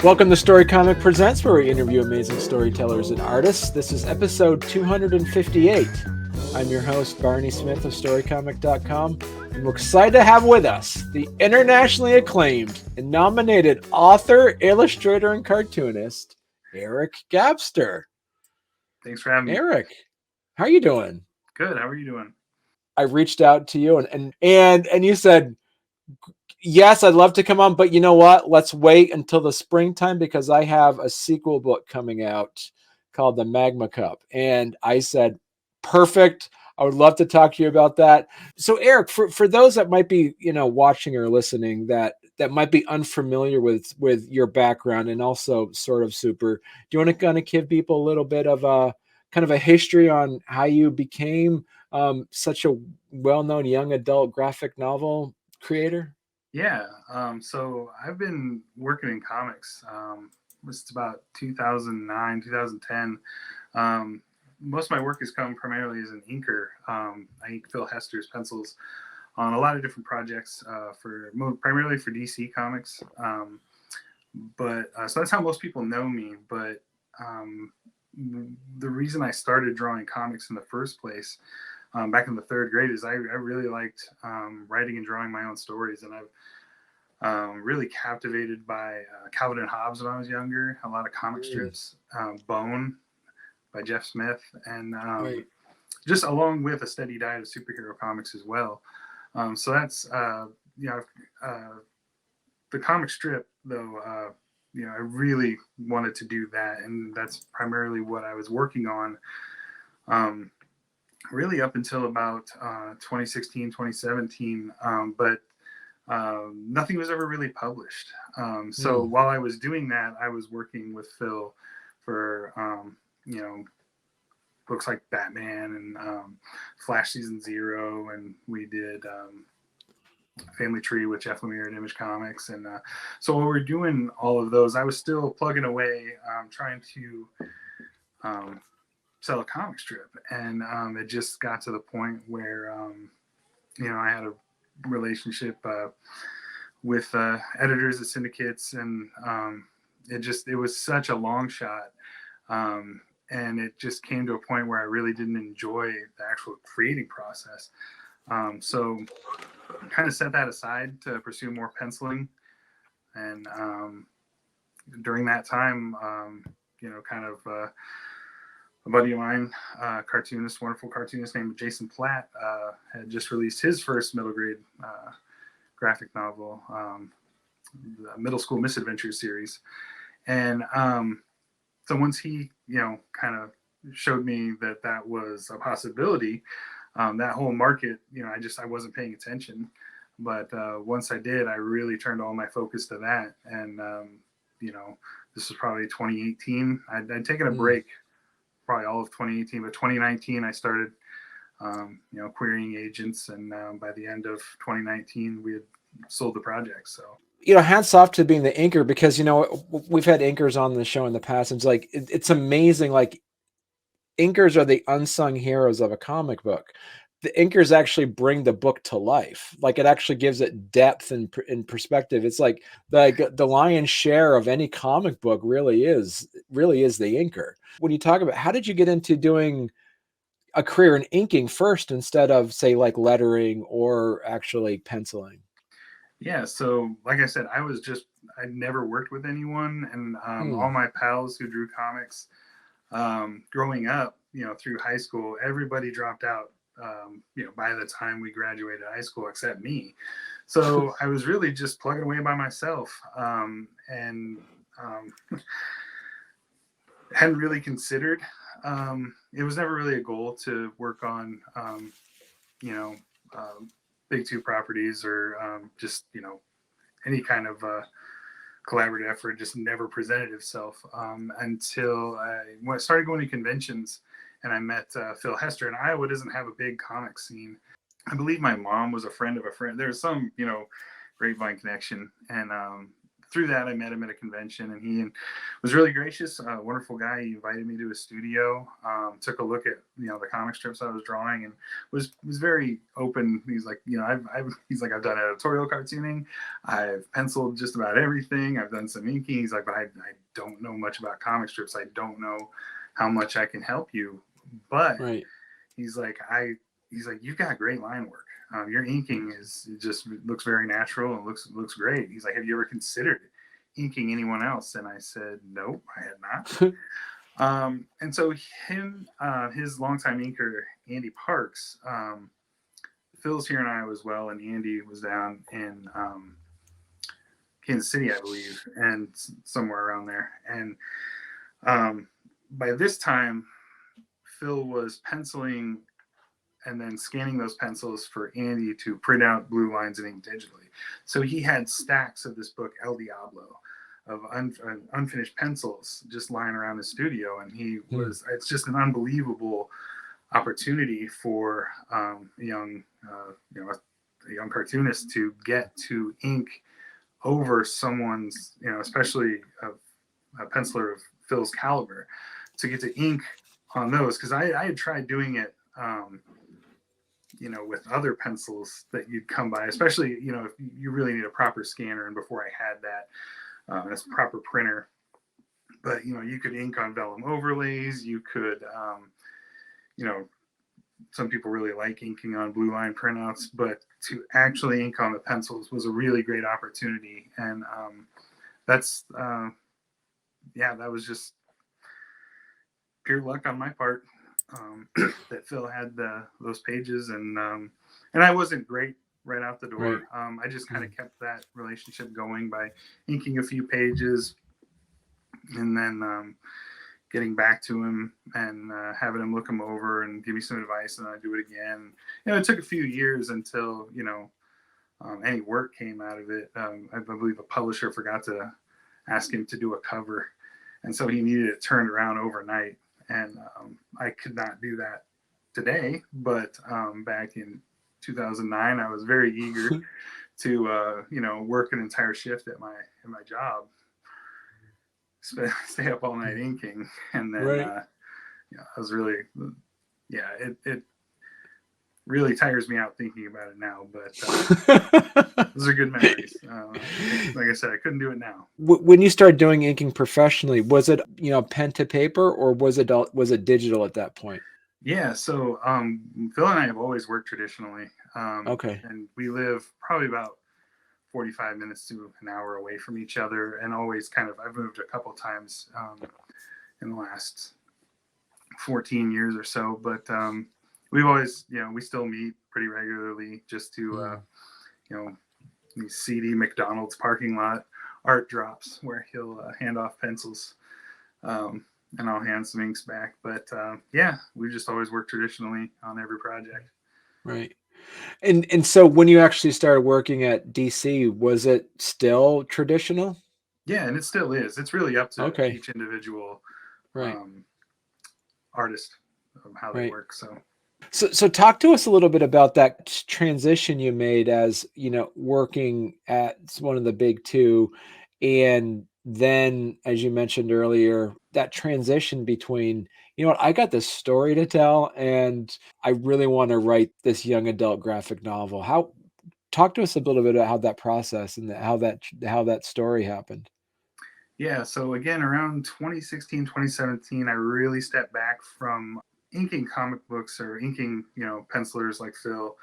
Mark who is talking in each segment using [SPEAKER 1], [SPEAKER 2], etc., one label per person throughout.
[SPEAKER 1] Welcome to Storycomic Presents, where we interview amazing storytellers and artists. This is episode 258. I'm your host, Barney Smith of Storycomic.com, and we're excited to have with us the internationally acclaimed and nominated author, illustrator, and cartoonist, Eric Gapstur.
[SPEAKER 2] Thanks for having me.
[SPEAKER 1] Eric, how are you doing?
[SPEAKER 2] Good. How are you doing?
[SPEAKER 1] I reached out to you and you said, yes, I'd love to come on, but you know what? Let's wait until the springtime because I have a sequel book coming out called the Magma Cup. And I said, perfect. I would love to talk to you about that. So Eric, for those that might be, watching or listening that might be unfamiliar with your background and also sort of super, do you want to kind of give people a little bit of a kind of a history on how you became such a well-known young adult graphic novel creator?
[SPEAKER 2] Yeah. So I've been working in comics. It's about 2009, 2010. Most of my work has come primarily as an inker. I ink Phil Hester's pencils on a lot of different projects primarily for DC Comics. So that's how most people know me. But the reason I started drawing comics in the first place back in the third grade is I really liked writing and drawing my own stories, and I've really captivated by Calvin and Hobbes when I was younger. A lot of comic strips, Bone by Jeff Smith, and just along with a steady diet of superhero comics as well. So that's the comic strip though. I really wanted to do that, and that's primarily what I was working on. Really up until about 2016, 2017, but nothing was ever really published. So while I was doing that, I was working with Phil for, books like Batman and Flash Season 0, and we did Family Tree with Jeff Lemire at Image Comics. And so while we were doing all of those, I was still plugging away, trying to sell a comic strip, and it just got to the point where I had a relationship with editors at syndicates, and it was such a long shot, and it just came to a point where I really didn't enjoy the actual creating process. So I kind of set that aside to pursue more penciling, and during that time, a buddy of mine, wonderful cartoonist named Jason Platt, had just released his first middle grade graphic novel, the Middle School Misadventures series. And so once he, kind of showed me that was a possibility, that whole market, I wasn't paying attention. But once I did, I really turned all my focus to that. And, this was probably 2018. I'd taken a break probably all of 2018, but 2019 I started querying agents, and by the end of 2019 we had sold the project. So
[SPEAKER 1] hats off to being the inker, because we've had inkers on the show in the past, and it's like it's amazing. Like, inkers are the unsung heroes of a comic book. The inkers actually bring the book to life. Like, it actually gives it depth and perspective. It's like the lion's share of any comic book really is the inker. When you talk about, how did you get into doing a career in inking first instead of, say, like lettering or actually penciling?
[SPEAKER 2] Yeah, so like I said, I never worked with anyone, and all my pals who drew comics growing up, through high school, everybody dropped out by the time we graduated high school except me. So I was really just plugging away by myself, and hadn't really considered, it was never really a goal to work on big two properties or just any kind of collaborative effort. Just never presented itself until I started going to conventions, and I met Phil Hester. And Iowa doesn't have a big comic scene. I believe my mom was a friend of a friend. There's some grapevine connection, and through that, I met him at a convention, and he was really gracious, wonderful guy. He invited me to his studio, took a look at the comic strips I was drawing, and was very open. He's like, I've done editorial cartooning, I've penciled just about everything, I've done some inking. He's like, but I don't know much about comic strips. I don't know how much I can help you, but he's like, you've got great line work. Your inking looks very natural and looks great. He's like, have you ever considered inking anyone else? And I said, nope, I had not. And so his longtime inker, Andy Parks, Phil's here in Iowa as well, and Andy was down in Kansas City, I believe, and somewhere around there. And by this time, Phil was penciling and then scanning those pencils for Andy to print out blue lines and ink digitally. So he had stacks of this book, El Diablo, of unfinished pencils just lying around his studio. And it's just an unbelievable opportunity for a young cartoonist to get to ink over someone's, especially a penciler of Phil's caliber, to get to ink on those. Because I had tried doing it, with other pencils that you'd come by, especially, if you really need a proper scanner. And before I had that, this proper printer, but, you could ink on vellum overlays. You could, some people really like inking on blue line printouts, but to actually ink on the pencils was a really great opportunity. And that was just pure luck on my part. That Phil had those pages, and I wasn't great right out the door. I just kind of kept that relationship going by inking a few pages, and then getting back to him and having him look them over and give me some advice, and I do it again. It took a few years until any work came out of it. I believe a publisher forgot to ask him to do a cover, and so he needed it turned around overnight. And I could not do that today, but back in 2009, I was very eager to work an entire shift at my job, stay up all night inking, and then I was really, it really tires me out thinking about it now, but those are good memories. Like I said, I couldn't do it now.
[SPEAKER 1] When you started doing inking professionally, was it pen to paper, or was it digital at that point?
[SPEAKER 2] Yeah, so Phil and I have always worked traditionally. And we live probably about 45 minutes to an hour away from each other, and always I've moved a couple times in the last 14 years or so, but we've always, we still meet pretty regularly just to, these seedy McDonald's parking lot art drops where he'll hand off pencils, and I'll hand some inks back. But we just always work traditionally on every project.
[SPEAKER 1] Right. And so when you actually started working at DC, was it still traditional?
[SPEAKER 2] Yeah, and it still is. It's really up to each individual artist of how they work.
[SPEAKER 1] So talk to us a little bit about that transition you made as, working at one of the big two. And then, as you mentioned earlier, that transition between, I got this story to tell, and I really want to write this young adult graphic novel. Talk to us a little bit about how that process and how that story happened.
[SPEAKER 2] Yeah. So again, around 2016, 2017, I really stepped back from inking comic books or inking, pencilers like Phil.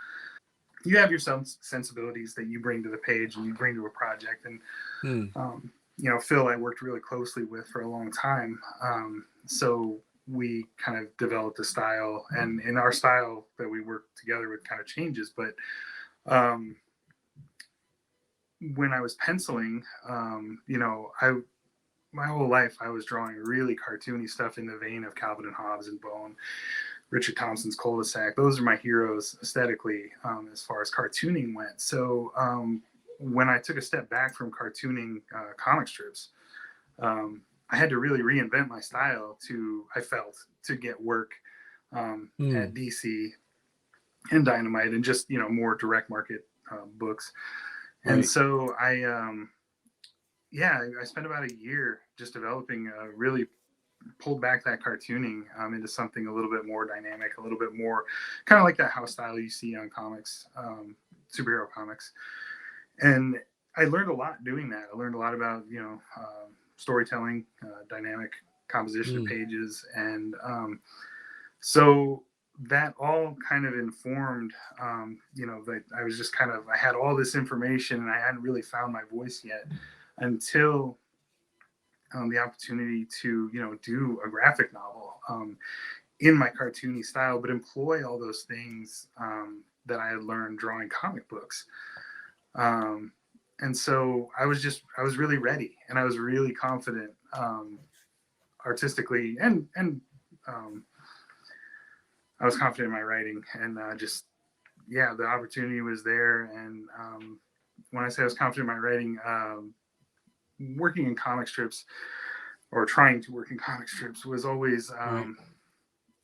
[SPEAKER 2] You have your sensibilities that you bring to the page and you bring to a project. And, Phil, I worked really closely with for a long time. So we kind of developed a style, and in our style that we work together with kind of changes. But when I was penciling, my whole life I was drawing really cartoony stuff in the vein of Calvin and Hobbes and Bone, Richard Thompson's Cul-de-sac. Those are my heroes aesthetically, as far as cartooning went. So when I took a step back from cartooning comic strips, I had to really reinvent my style to get work at DC and Dynamite and just, more direct market books. And so I yeah, I spent about a year just developing, really pulled back that cartooning into something a little bit more dynamic, a little bit more kind of like that house style you see on comics, superhero comics. And I learned a lot doing that. I learned a lot about, storytelling, dynamic composition of
[SPEAKER 1] Mm,
[SPEAKER 2] pages. And so that all kind of informed, that I was just kind of, I had all this information and I hadn't really found my voice yet until the opportunity to, do a graphic novel in my cartoony style, but employ all those things that I had learned drawing comic books. Um, and so I was really ready and I was really confident, artistically, and um, I was confident in my writing, and just, yeah, the opportunity was there. And when I say I was confident in my writing, working in comic strips, or trying to work in comic strips, was always,
[SPEAKER 1] right.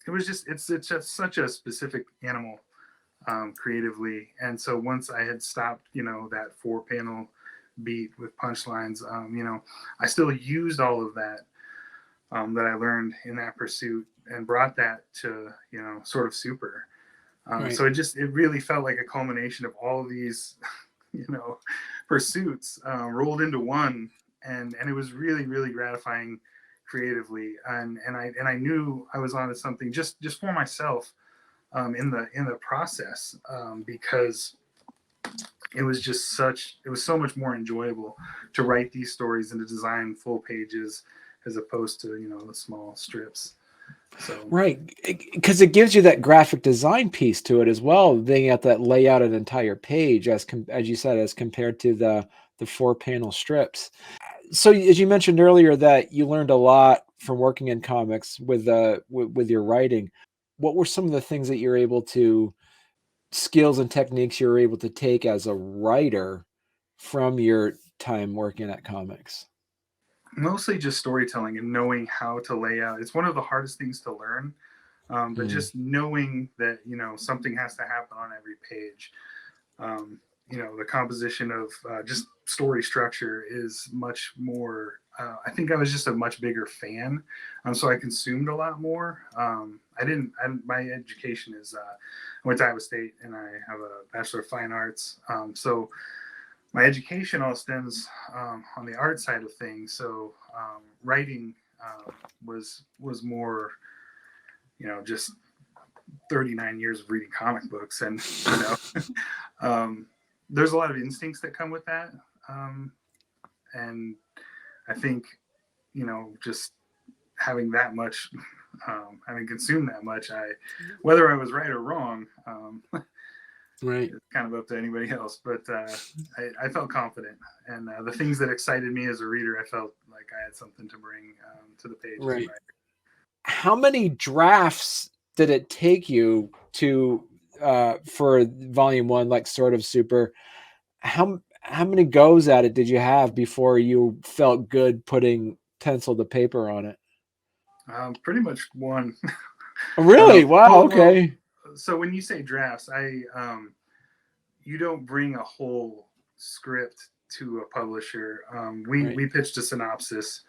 [SPEAKER 2] it was just, it's just such a specific animal, creatively. And so once I had stopped, that 4 panel beat with punchlines, I still used all of that, that I learned in that pursuit, and brought that to, sort of super.
[SPEAKER 1] Right.
[SPEAKER 2] So it really felt like a culmination of all of these, you know, pursuits, rolled into one. And it was really, really gratifying creatively. And I knew I was onto something, just for myself, in the process, because it was so much more enjoyable to write these stories and to design full pages as opposed to, the small strips. So
[SPEAKER 1] Right, because it gives you that graphic design piece to it as well, being able to lay out an entire page as you said, as compared to the 4 panel strips. So as you mentioned earlier that you learned a lot from working in comics with your writing. What were some of the things that you're able to skills and techniques you're able to take as a writer from your time working at comics?
[SPEAKER 2] mostly just storytelling and knowing how to lay out. It's one of the hardest things to learn, but
[SPEAKER 1] Mm,
[SPEAKER 2] just knowing that, something has to happen on every page. The composition of, just story structure is much more. I think I was just a much bigger fan, so I consumed a lot more. I didn't. My education is, I went to Iowa State, and I have a Bachelor of Fine Arts. So my education all stems, on the art side of things. So writing, was more, just 39 years of reading comic books, and um, there's a lot of instincts that come with that, and I think, just having that much, having consumed that much, whether I was right or wrong,
[SPEAKER 1] right.
[SPEAKER 2] it's kind of up to anybody else. But I felt confident, and the things that excited me as a reader, I felt like I had something to bring, to the page as a
[SPEAKER 1] Right.
[SPEAKER 2] writer.
[SPEAKER 1] How many drafts did it take you to for volume one, like sort of super? How many goes at it did you have before you felt good putting pencil to paper on it?
[SPEAKER 2] Pretty much one.
[SPEAKER 1] Really? Wow.
[SPEAKER 2] Well,
[SPEAKER 1] Okay.
[SPEAKER 2] so when you say drafts, you don't bring a whole script to a publisher. We
[SPEAKER 1] Right.
[SPEAKER 2] pitched a synopsis,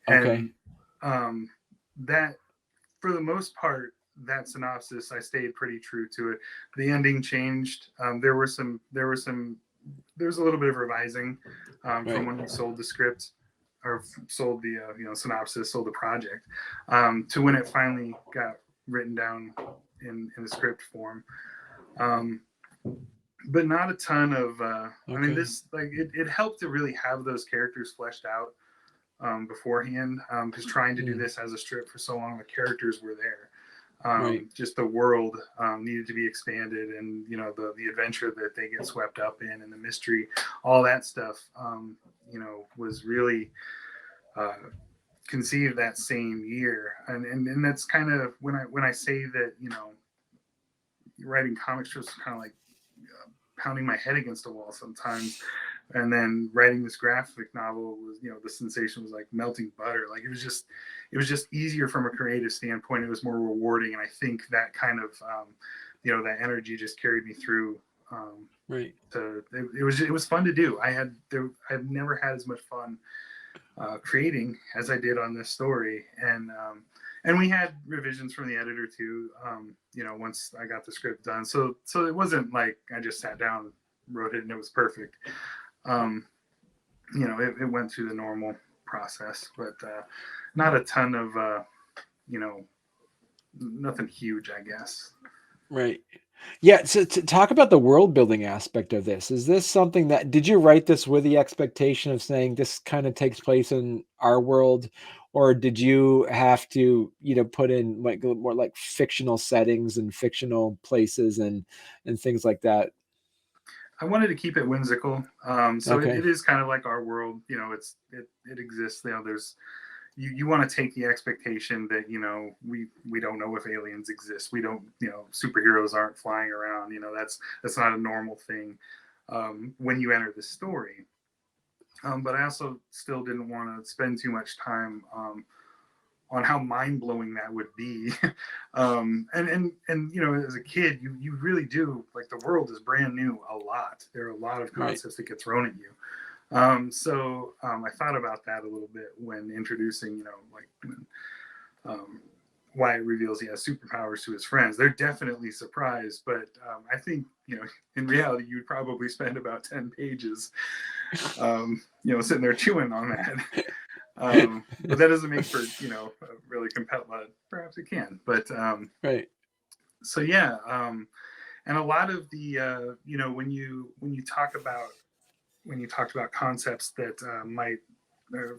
[SPEAKER 1] Okay.
[SPEAKER 2] and that, for the most part, that synopsis, I stayed pretty true to it. The ending changed. There was a little bit of revising, from
[SPEAKER 1] Right.
[SPEAKER 2] when we sold the script, or sold the, synopsis, sold the project, to when it finally got written down in the script form. Um, but not a ton of. I mean,
[SPEAKER 1] Okay.
[SPEAKER 2] this, like, it helped to really have those characters fleshed out, beforehand, because trying to do
[SPEAKER 1] Mm,
[SPEAKER 2] this as a strip for so long, the characters were there.
[SPEAKER 1] right.
[SPEAKER 2] Just the world, needed to be expanded, and, the adventure that they get swept up in, and the mystery, all that stuff, was really, uh, conceived that same year. And that's kind of when I say that, writing comic strips is kind of like, pounding my head against a wall sometimes. And then writing this graphic novel was, the sensation was like melting butter. Like, it was just easier from a creative standpoint. It was more rewarding. And I think that kind of, that energy just carried me through.
[SPEAKER 1] Right.
[SPEAKER 2] It was fun to do. I've never had as much fun creating as I did on this story. And we had revisions from the editor too, once I got the script done. So it wasn't like I just sat down, wrote it, and it was perfect. It went through the normal process, but not a ton of, nothing huge, I guess.
[SPEAKER 1] Right. Yeah. So to talk about the world building aspect of this, is this something that, did you write this with the expectation of saying this kind of takes place in our world, or did you have to, put in like more like fictional settings and fictional places and things like that?
[SPEAKER 2] I wanted to keep it whimsical. So
[SPEAKER 1] Okay.
[SPEAKER 2] it is kind of like our world, it exists. There's, you want to take the expectation that, we don't know if aliens exist. We don't, superheroes aren't flying around. That's not a normal thing when you enter the story. But I also still didn't want to spend too much time on how mind-blowing that would be. And as a kid, you really do, like, the world is brand new a lot. There are a lot of concepts that get thrown at you. So I thought about that a little bit when introducing, when Wyatt reveals he has superpowers to his friends. They're definitely surprised, but I think, in reality, you'd probably spend about 10 pages, sitting there chewing on that. But that doesn't make for, really compelling. Perhaps it can, but
[SPEAKER 1] Right.
[SPEAKER 2] so yeah. And a lot of the, when you talked about concepts that might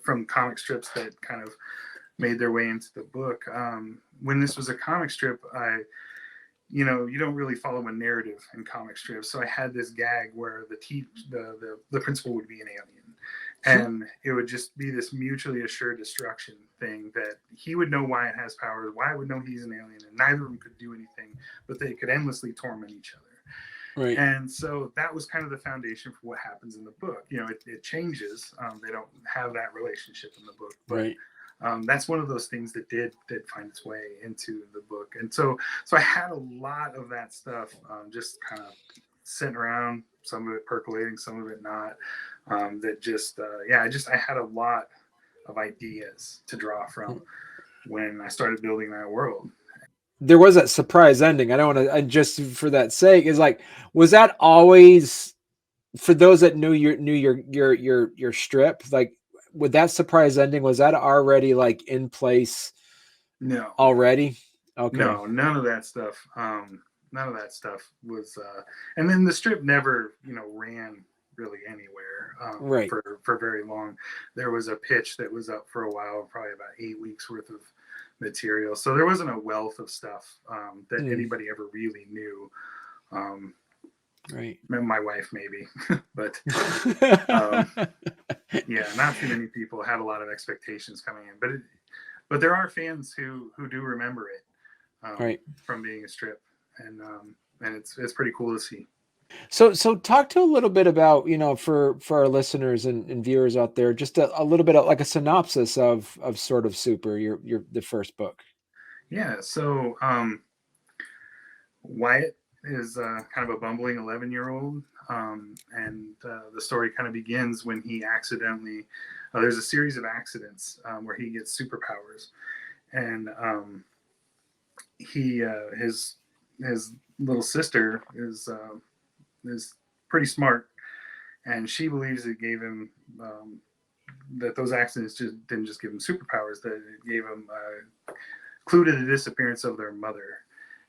[SPEAKER 2] from comic strips that kind of made their way into the book. When this was a comic strip, you don't really follow a narrative in comic strips. So I had this gag where the principal would be an alien, and it would just be this mutually assured destruction thing that he would know Wyatt has powers, Wyatt would know he's an alien, and neither of them could do anything, but they could endlessly torment each other.
[SPEAKER 1] Right.
[SPEAKER 2] And so that was kind of the foundation for what happens in the book. It changes. They don't have that relationship in the book, but
[SPEAKER 1] Right.
[SPEAKER 2] that's one of those things that did find its way into the book. And so I had a lot of that stuff just kind of sitting around, some of it percolating, some of it not. I had a lot of ideas to draw from when I started building that world.
[SPEAKER 1] There was that surprise ending. I don't want to, and just for that sake, is like, was that always, for those that knew your strip, like, with that surprise ending, was that already like in place?
[SPEAKER 2] No.
[SPEAKER 1] Already? Okay.
[SPEAKER 2] No, none of that stuff. None of that stuff was, and then the strip never, ran really anywhere
[SPEAKER 1] Right.
[SPEAKER 2] for very long. There was a pitch that was up for a while, probably about 8 weeks worth of material. So there wasn't a wealth of stuff that anybody ever really knew.
[SPEAKER 1] Right.
[SPEAKER 2] My wife maybe, but yeah, not too many people had a lot of expectations coming in. But there are fans who do remember it from being a strip, and it's pretty cool to see.
[SPEAKER 1] So talk to a little bit about, for our listeners and viewers out there, just a little bit of like a synopsis of Sort of Super, the first book.
[SPEAKER 2] Yeah. So Wyatt is kind of a bumbling 11-year-old, and the story kind of begins when he accidentally, there's a series of accidents where he gets superpowers, and his little sister is pretty smart, and she believes it gave him that those accidents didn't just give him superpowers, that it gave him clue to the disappearance of their mother.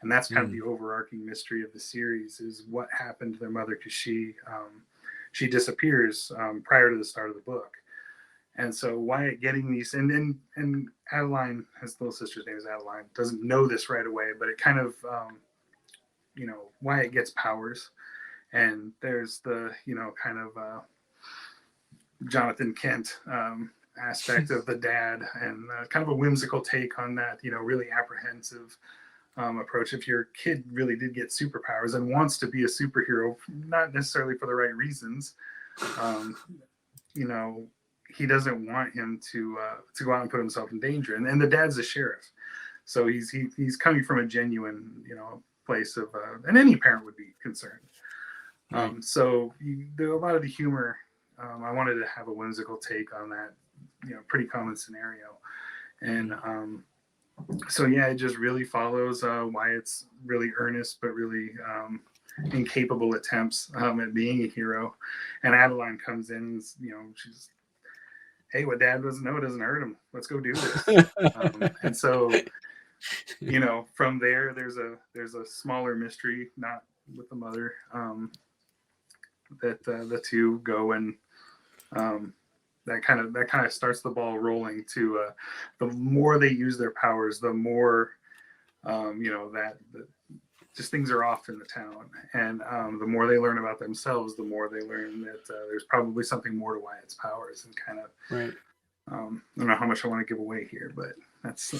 [SPEAKER 2] And that's kind of the overarching mystery of the series, is what happened to their mother, because she disappears prior to the start of the book. And so Wyatt getting these, and Adeline, his little sister's name is Adeline, doesn't know this right away, but it kind of, Wyatt gets powers, and there's the, kind of Jonathan Kent aspect of the dad, and kind of a whimsical take on that, really apprehensive approach. If your kid really did get superpowers and wants to be a superhero, not necessarily for the right reasons, he doesn't want him to go out and put himself in danger. And the dad's a sheriff, so he's coming from a genuine, place of, and any parent would be concerned. So there a lot of the humor. I wanted to have a whimsical take on that pretty common scenario. And so yeah, it just really follows Wyatt's really earnest but really incapable attempts at being a hero. And Adeline comes in, she's, hey, what Dad doesn't know doesn't hurt him. Let's go do this. And so, from there, there's a smaller mystery, not with the mother, that the two go and that kind of starts the ball rolling to the more they use their powers, the more that just things are off in the town, and the more they learn about themselves, the more they learn that there's probably something more to Wyatt's powers, and kind of
[SPEAKER 1] right.
[SPEAKER 2] I don't know how much I want to give away here, but that's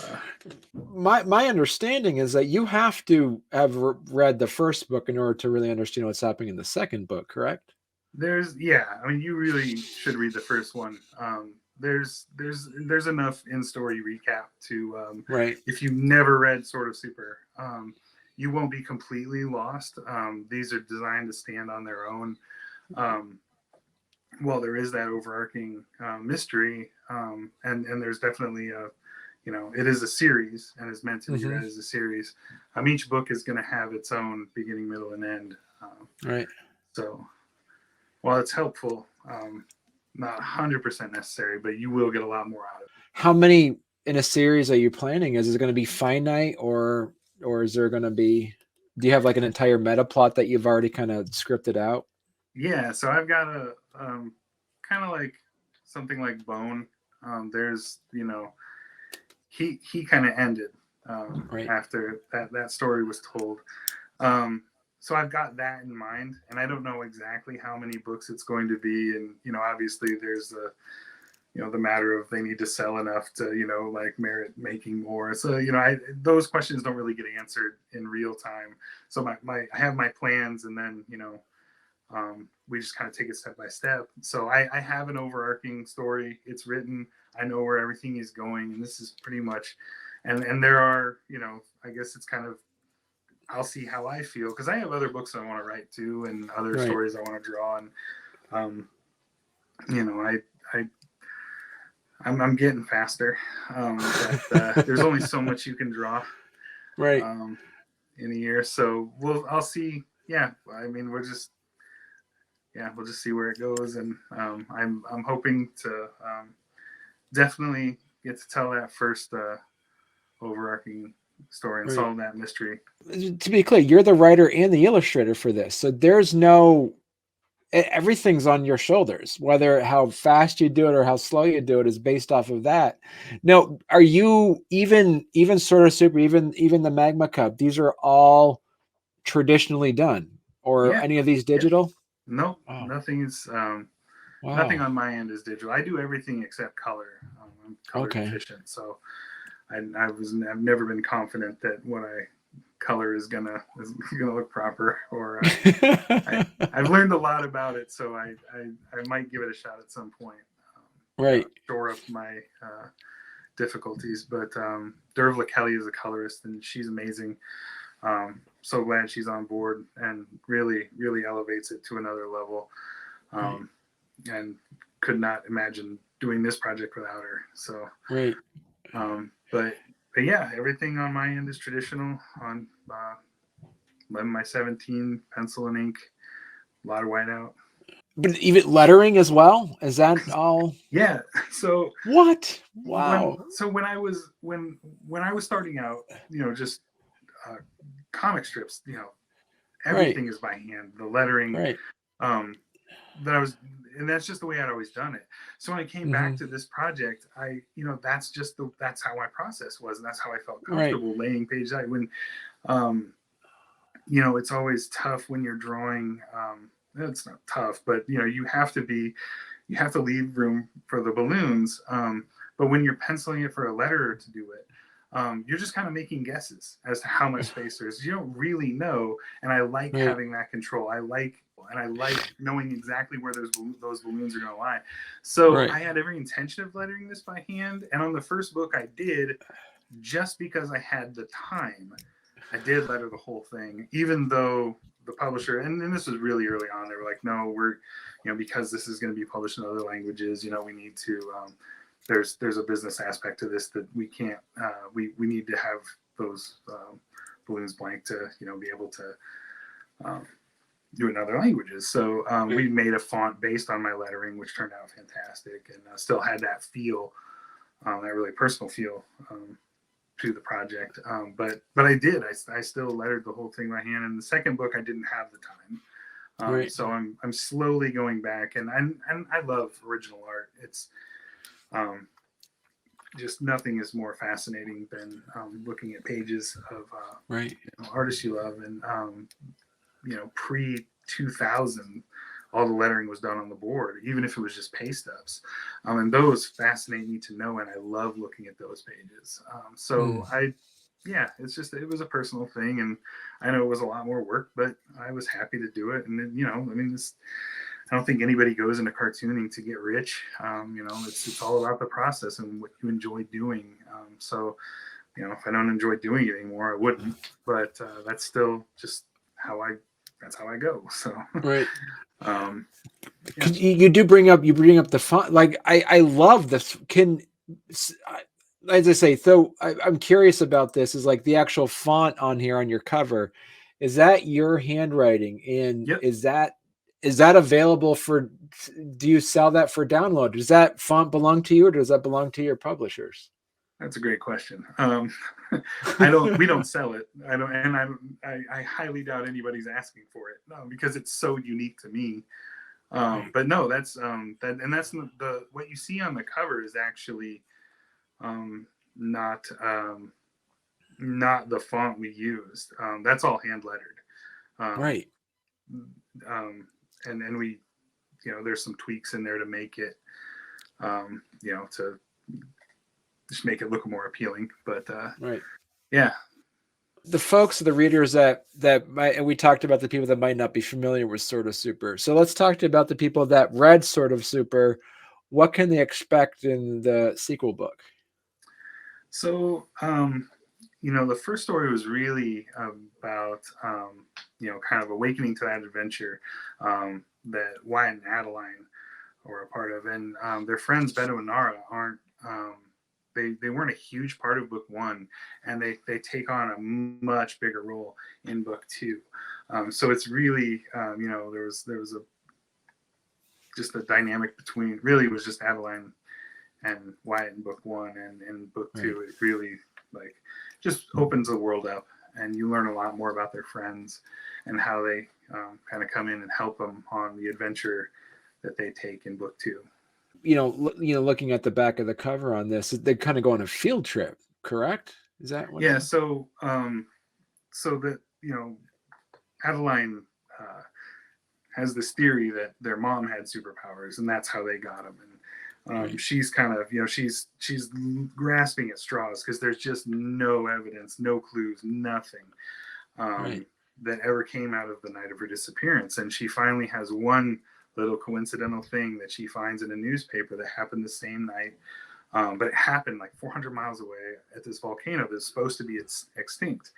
[SPEAKER 1] my understanding is that you have to have read the first book in order to really understand what's happening in the second book, correct?
[SPEAKER 2] You really should read the first one. There's enough in-story recap to
[SPEAKER 1] right.
[SPEAKER 2] If you've never read Sword of Super, you won't be completely lost. These are designed to stand on their own. Well, there is that overarching mystery, and there's definitely it is a series and is meant to be read as a series. Each book is going to have its own beginning, middle, and end.
[SPEAKER 1] Right.
[SPEAKER 2] So, while it's helpful, not 100% necessary, but you will get a lot more out of it.
[SPEAKER 1] How many in a series are you planning? Is it going to be finite, or is there going to be? Do you have like an entire meta plot that you've already kind of scripted out?
[SPEAKER 2] Yeah, so I've got a kind of like something like Bone. There's he kind of ended
[SPEAKER 1] right.
[SPEAKER 2] after that story was told. So I've got that in mind, and I don't know exactly how many books it's going to be. And obviously there's the matter of they need to sell enough to like merit making more. So those questions don't really get answered in real time. So I have my plans, and then we just kind of take it step by step. So I have an overarching story. It's written. I know where everything is going, and this is pretty much. And there are I guess it's kind of. I'll see how I feel, because I have other books I want to write too, and other
[SPEAKER 1] right.
[SPEAKER 2] stories I want to draw, and I'm getting faster, but there's only so much you can draw,
[SPEAKER 1] right,
[SPEAKER 2] in a year. So I'll see. Yeah, we'll just see where it goes, and I'm hoping to definitely get to tell that first overarching story and
[SPEAKER 1] right.
[SPEAKER 2] solve that mystery.
[SPEAKER 1] To be clear, you're the writer and the illustrator for this, so there's everything's on your shoulders. Whether how fast you do it or how slow you do it is based off of that. Now, are you even Sort of Super, even the Magma Cup? These are all traditionally done, or any of these digital?
[SPEAKER 2] Yeah. No,
[SPEAKER 1] wow.
[SPEAKER 2] Nothing is.
[SPEAKER 1] Wow.
[SPEAKER 2] Nothing on my end is digital. I do everything except color. I'm color deficient, so I've never been confident that what I color is gonna look proper. Or I've learned a lot about it, so I might give it a shot at some point.
[SPEAKER 1] Right.
[SPEAKER 2] Shore up my difficulties, but Dervla Kelly is a colorist, and she's amazing. So glad she's on board, and really elevates it to another level. And could not imagine doing this project without her. So
[SPEAKER 1] right.
[SPEAKER 2] But yeah, everything on my end is traditional. On 11 by 17 pencil and ink, a lot of whiteout.
[SPEAKER 1] But even lettering as well? Is that all?
[SPEAKER 2] Yeah. So
[SPEAKER 1] what? Wow.
[SPEAKER 2] When I was starting out, just comic strips, everything is by hand. The lettering,
[SPEAKER 1] right.
[SPEAKER 2] And that's just the way I'd always done it. So when I came back to this project, that's how my process was, and that's how I felt comfortable laying pages out. When, it's always tough when you're drawing. It's not tough, but you have to leave room for the balloons. But when you're penciling it for a letterer to do it, you're just kind of making guesses as to how much space there is. You don't really know, and I like having that control. I like knowing exactly where those balloons are going to lie. So I had every intention of lettering this by hand, and on the first book I did, just because I had the time. I did letter the whole thing, even though the publisher, and this was really early on, they were like, no, we're, because this is going to be published in other languages, we need to there's a business aspect to this that we can't we need to have those balloons blank to be able to do it in other languages. So we made a font based on my lettering, which turned out fantastic, and still had that feel, that really personal feel to the project. But I did. I still lettered the whole thing by hand. And the second book, I didn't have the time. So I'm slowly going back, and I love original art. It's just nothing is more fascinating than looking at pages of artists you love. And pre 2000, all the lettering was done on the board, even if it was just paste ups. And those fascinate me to know, and I love looking at those pages. It's just, it was a personal thing, and I know it was a lot more work, but I was happy to do it. And then, I don't think anybody goes into cartooning to get rich. It's all about the process and what you enjoy doing. So if I don't enjoy doing it anymore, I wouldn't. But that's still just that's how I go. So
[SPEAKER 1] you do bring up the font. Like I love this. As I say, so I'm curious about this. Is like the actual font on here on your cover. Is that your handwriting? And is that available for? Do you sell that for download? Does that font belong to you, or does that belong to your publishers?
[SPEAKER 2] That's a great question. We don't sell it. I highly doubt anybody's asking for it. No, because it's so unique to me. But no, that's that's what you see on the cover is actually not the font we used. That's all hand lettered. And we, there's some tweaks in there to make it, to just make it look more appealing. But
[SPEAKER 1] the folks, the readers that might, and we talked about the people that might not be familiar with Sort of Super. So let's talk about the people that read Sort of Super. What can they expect in the sequel book?
[SPEAKER 2] So, the first story was really about, kind of awakening to that adventure that Wyatt and Adeline were a part of. And their friends, Beto and Nara, aren't, they weren't a huge part of book one, and they take on a much bigger role in book two. So it's really, there was just a dynamic between, really it was just Adeline and Wyatt in book one, and in book two, it really just opens the world up, and you learn a lot more about their friends and how they kind of come in and help them on the adventure that they take in book two.
[SPEAKER 1] Looking at the back of the cover on this, they kind of go on a field trip, correct? Is that what?
[SPEAKER 2] Yeah. So that, Adeline has this theory that their mom had superpowers, and that's how they got them. And she's kind of, she's grasping at straws because there's just no evidence, no clues, nothing that ever came out of the night of her disappearance. And she finally has one little coincidental thing that she finds in a newspaper that happened the same night. But it happened like 400 miles away at this volcano that's supposed to be extinct.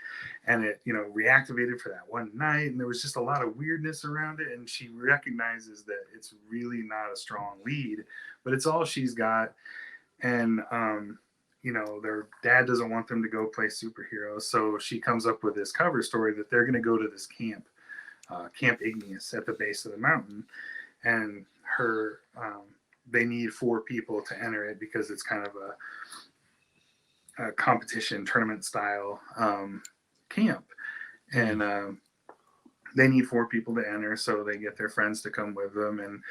[SPEAKER 2] And it, reactivated for that one night. And there was just a lot of weirdness around it. And she recognizes that it's really not a strong lead, but it's all she's got. And, their dad doesn't want them to go play superheroes. So she comes up with this cover story that they're going to go to this camp, Camp Igneous, at the base of the mountain. And they need 4 people to enter it because it's kind of a competition tournament style camp. And they need 4 people to enter, so they get their friends to come with them. And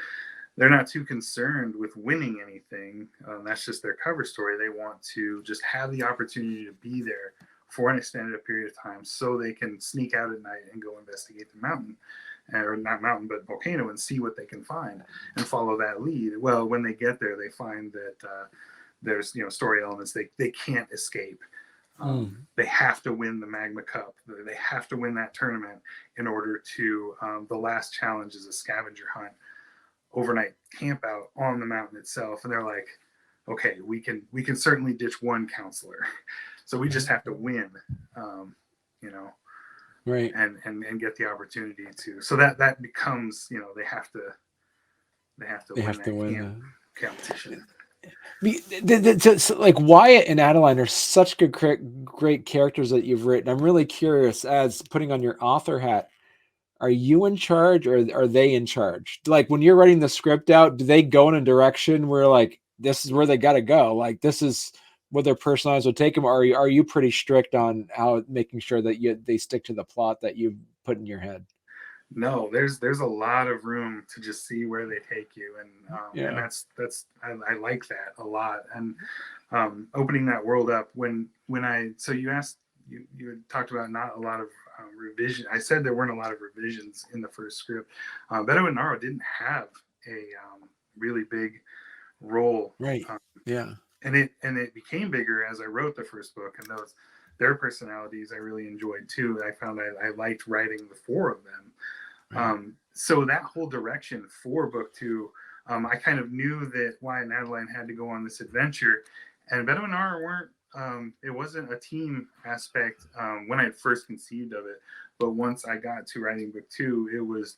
[SPEAKER 2] they're not too concerned with winning anything. That's just their cover story. They want to just have the opportunity to be there for an extended period of time so they can sneak out at night and go investigate the mountain. Or not mountain, but volcano, and see what they can find and follow that lead. Well, when they get there, they find that there's story elements they can't escape. They have to win the Magma Cup. They have to win that tournament in order to. The last challenge is a scavenger hunt, overnight camp out on the mountain itself. And they're like, okay, we can certainly ditch one counselor, so we just have to win.
[SPEAKER 1] Right.
[SPEAKER 2] And get the opportunity to, so that becomes, they have to win that competition.
[SPEAKER 1] Like Wyatt and Adeline are such good, great characters that you've written. I'm really curious, as putting on your author hat, are you in charge or are they in charge? Like when you're writing the script out, do they go in a direction where like, this is where they got to go? Like this is where their personalities will take them. Or are you pretty strict on how making sure that they stick to the plot that you put in your head?
[SPEAKER 2] No, there's a lot of room to just see where they take you, and that's I like that a lot. And opening that world up when so you asked you had talked about not a lot of revision. I said there weren't a lot of revisions in the first script. Beto and Naro didn't have a really big role,
[SPEAKER 1] Right. Yeah.
[SPEAKER 2] and it became bigger as I wrote the first book, and their personalities I really enjoyed too. I found I liked writing the four of them. Right. So that whole direction for book two, I kind of knew that Wyatt and Adeline had to go on this adventure, and Beto and Nara weren't. It wasn't a team aspect when I first conceived of it, but once I got to writing book two,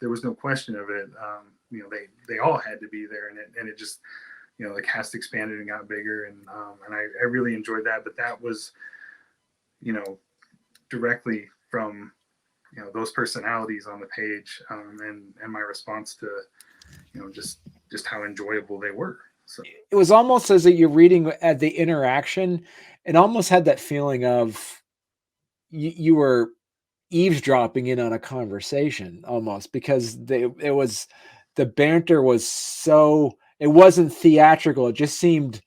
[SPEAKER 2] there was no question of it. They all had to be there, and it just, the cast expanded and got bigger, and I really enjoyed that. But that was, directly from those personalities on the page, and my response to just how enjoyable they were. So
[SPEAKER 1] it was almost as that you're reading at the interaction, it almost had that feeling of you were eavesdropping in on a conversation almost, because the banter was so, it wasn't theatrical. It just seemed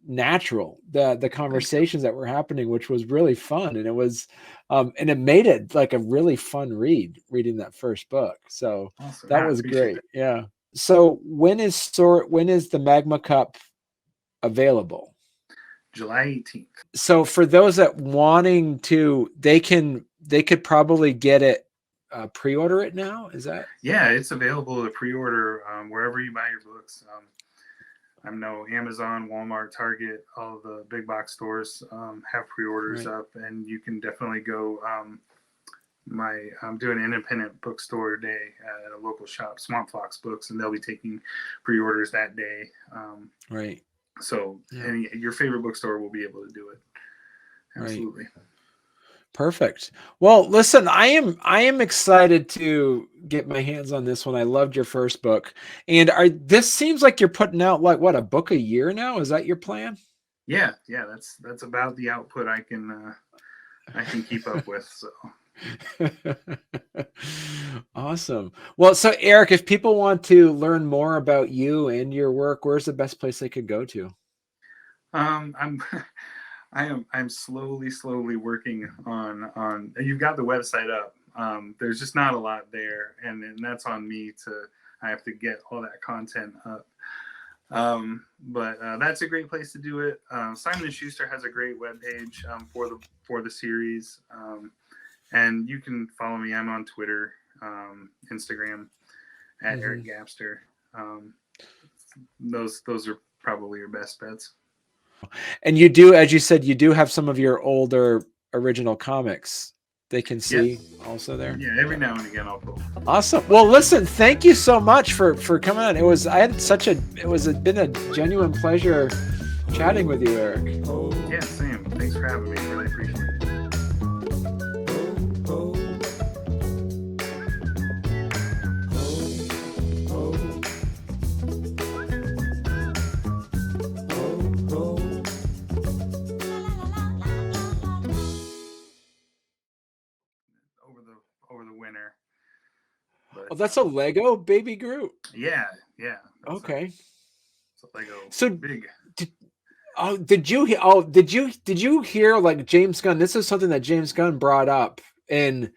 [SPEAKER 1] natural, the conversations that were happening, which was really fun. And it was and it made it like a really fun reading that first book. So awesome. That was great. Yeah. So when is the Magma Cup available?
[SPEAKER 2] July 18th.
[SPEAKER 1] So for those that wanting to, they could probably get it, pre-order it now. Is that?
[SPEAKER 2] Yeah, it's available to pre-order wherever you buy your books. I know Amazon, Walmart, Target, all the big box stores have pre-orders up, and you can definitely go. I'm doing an independent bookstore day at a local shop, Swamp Fox Books, and they'll be taking pre-orders that day.
[SPEAKER 1] Right.
[SPEAKER 2] So your favorite bookstore will be able to do it. Absolutely.
[SPEAKER 1] Right. Perfect. Well, listen, I am excited to get my hands on this one. I loved your first book, and this seems like you're putting out like what, a book a year now? Is that your plan?
[SPEAKER 2] Yeah. That's about the output I can keep up with. So.
[SPEAKER 1] Awesome. Well, so Eric, if people want to learn more about you and your work, where's the best place they could go to?
[SPEAKER 2] I'm slowly working on. You've got the website up. There's just not a lot there, and that's on me I have to get all that content up. But that's a great place to do it. Simon & Schuster has a great webpage for the series, and you can follow me. I'm on Twitter, Instagram at Eric Gapstur. Those are probably your best bets.
[SPEAKER 1] And you do, as you said, you do have some of your older original comics they can see also there.
[SPEAKER 2] Yeah, every now and again I'll pull.
[SPEAKER 1] Awesome. Well, listen, thank you so much for coming on. It's been a genuine pleasure chatting with you, Eric.
[SPEAKER 2] Yeah, same. Thanks for having me. Really appreciate it. Over the winter.
[SPEAKER 1] But, that's a Lego Baby Groot.
[SPEAKER 2] Yeah.
[SPEAKER 1] Okay.
[SPEAKER 2] It's a Lego.
[SPEAKER 1] So
[SPEAKER 2] big.
[SPEAKER 1] Did you hear like James Gunn? This is something that James Gunn brought up in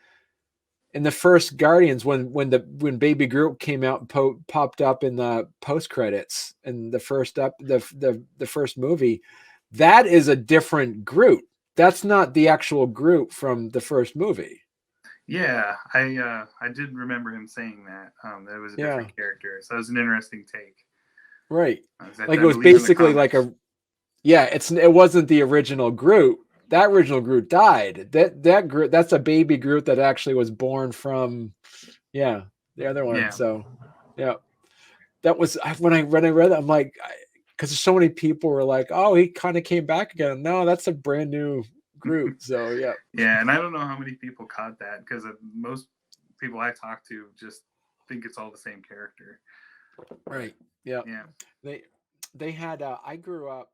[SPEAKER 1] the first Guardians when Baby Groot came out and popped up in the post credits in the first movie. That is a different Groot. That's not the actual Groot from the first movie.
[SPEAKER 2] Yeah, I did remember him saying that. That was a different character. So that was an interesting take.
[SPEAKER 1] Right. Like it was basically like it wasn't the original Groot. That original Groot died. That Groot, that's a baby Groot that actually was born from the other one. Yeah. So that was when I read that, I'm like, because so many people were like, "Oh, he kind of came back again." No, that's a brand new Groot. So yeah,
[SPEAKER 2] Yeah, and I don't know how many people caught that because most people I talk to just think it's all the same character.
[SPEAKER 1] right. Yeah,
[SPEAKER 2] Yeah.
[SPEAKER 1] they had. I grew up.